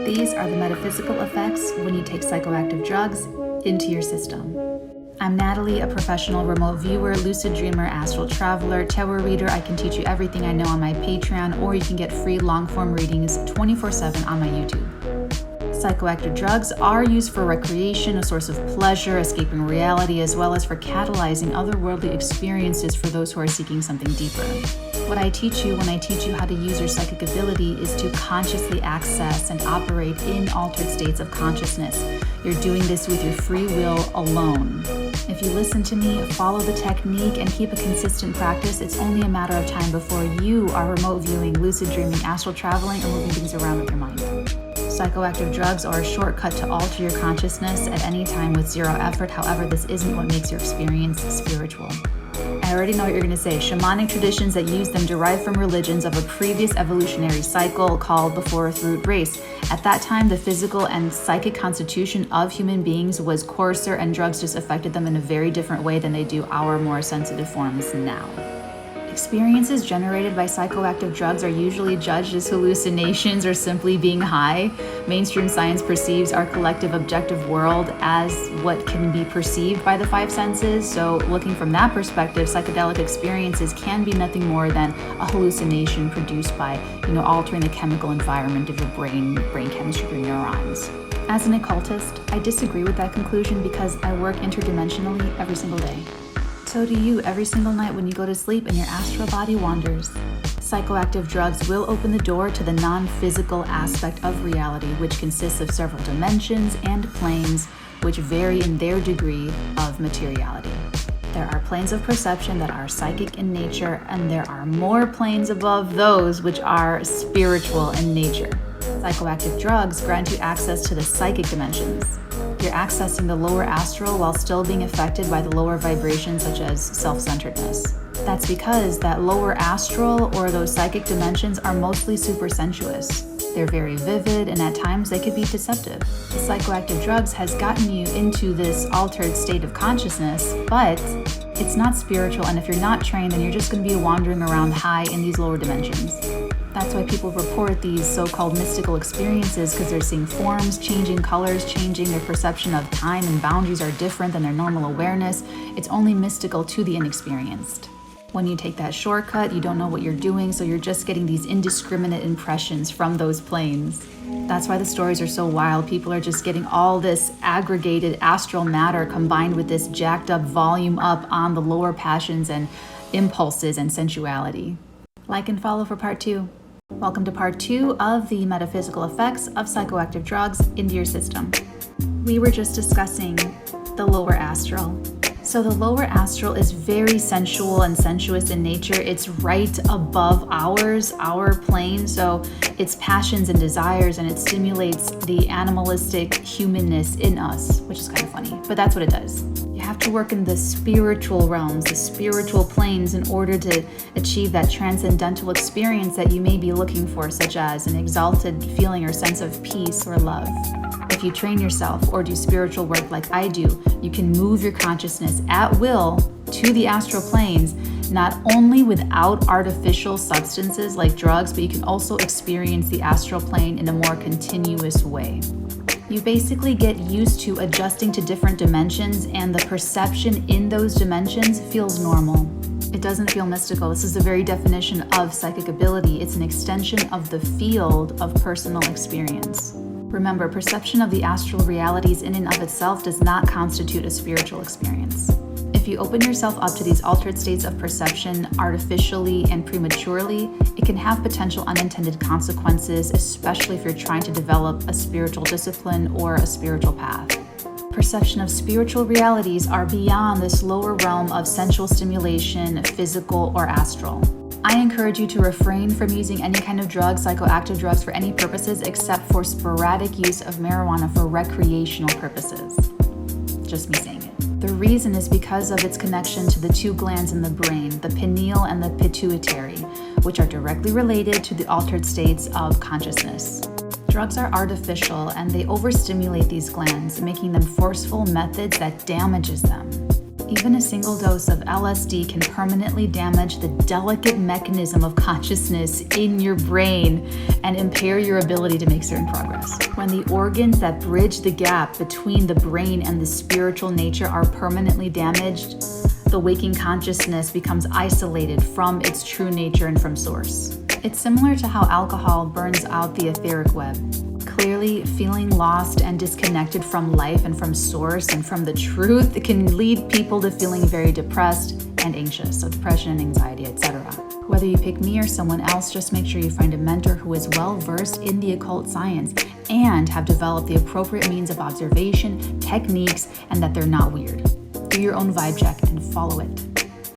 These are the metaphysical effects when you take psychoactive drugs into your system. I'm Natalie, a professional remote viewer, lucid dreamer, astral traveler, tarot reader. I can teach you everything I know on my Patreon, or you can get free long-form readings 24/7 on my YouTube. Psychoactive drugs are used for recreation, a source of pleasure, escaping reality, as well as for catalyzing otherworldly experiences for those who are seeking something deeper. What I teach you when I teach you how to use your psychic ability is to consciously access and operate in altered states of consciousness. You're doing this with your free will alone. If you listen to me, follow the technique, and keep a consistent practice, it's only a matter of time before you are remote viewing, lucid dreaming, astral traveling, or moving things around with your mind. Psychoactive drugs are a shortcut to alter your consciousness at any time with zero effort. However, this isn't what makes your experience spiritual. I already know what you're going to say. Shamanic traditions that use them derive from religions of a previous evolutionary cycle called the fourth root race. At that time, the physical and psychic constitution of human beings was coarser, and drugs just affected them in a very different way than they do our more sensitive forms now. Experiences generated by psychoactive drugs are usually judged as hallucinations or simply being high. Mainstream science perceives our collective objective world as what can be perceived by the five senses. So looking from that perspective, psychedelic experiences can be nothing more than a hallucination produced by, altering the chemical environment of your brain chemistry, your neurons. As an occultist, I disagree with that conclusion because I work interdimensionally every single day. So do you every single night when you go to sleep and your astral body wanders. Psychoactive drugs will open the door to the non-physical aspect of reality, which consists of several dimensions and planes, which vary in their degree of materiality. There are planes of perception that are psychic in nature, and there are more planes above those which are spiritual in nature. Psychoactive drugs grant you access to the psychic dimensions. You're accessing the lower astral while still being affected by the lower vibrations such as self-centeredness. That's because that lower astral or those psychic dimensions are mostly supersensuous. They're very vivid, and at times they could be deceptive. The psychoactive drugs has gotten you into this altered state of consciousness, but it's not spiritual, and if you're not trained, then you're just going to be wandering around high in these lower dimensions. That's why people report these so-called mystical experiences, because they're seeing forms, changing colors, changing their perception of time, and boundaries are different than their normal awareness. It's only mystical to the inexperienced. When you take that shortcut, you don't know what you're doing, so you're just getting these indiscriminate impressions from those planes. That's why the stories are so wild. People are just getting all this aggregated astral matter combined with this jacked up volume up on the lower passions and impulses and sensuality. Like and follow for part 2. Welcome to part 2 of the metaphysical effects of psychoactive drugs into your system. We were just discussing the lower astral. So the lower astral is very sensual and sensuous in nature. It's right above our plane. So it's passions and desires, and it stimulates the animalistic humanness in us, which is kind of funny, but that's what it does. You have to work in the spiritual realms, the spiritual planes, in order to achieve that transcendental experience that you may be looking for, such as an exalted feeling or sense of peace or love. If you train yourself or do spiritual work like I do, you can move your consciousness at will to the astral planes, not only without artificial substances like drugs, but you can also experience the astral plane in a more continuous way. You basically get used to adjusting to different dimensions, and the perception in those dimensions feels normal. It doesn't feel mystical. This is the very definition of psychic ability. It's an extension of the field of personal experience. Remember, perception of the astral realities in and of itself does not constitute a spiritual experience. If you open yourself up to these altered states of perception artificially and prematurely, it can have potential unintended consequences, especially if you're trying to develop a spiritual discipline or a spiritual path. Perception of spiritual realities are beyond this lower realm of sensual stimulation, physical or astral. I encourage you to refrain from using any kind of drugs, psychoactive drugs, for any purposes except for sporadic use of marijuana for recreational purposes. Just me saying it. The reason is because of its connection to the two glands in the brain, the pineal and the pituitary, which are directly related to the altered states of consciousness. Drugs are artificial, and they overstimulate these glands, making them forceful methods that damages them. Even a single dose of LSD can permanently damage the delicate mechanism of consciousness in your brain and impair your ability to make certain progress. When the organs that bridge the gap between the brain and the spiritual nature are permanently damaged, the waking consciousness becomes isolated from its true nature and from source. It's similar to how alcohol burns out the etheric web. Clearly, feeling lost and disconnected from life and from source and from the truth can lead people to feeling very depressed and anxious, so depression and anxiety, etc. Whether you pick me or someone else, just make sure you find a mentor who is well versed in the occult science and have developed the appropriate means of observation, techniques, and that they're not weird. Do your own vibe check and follow it.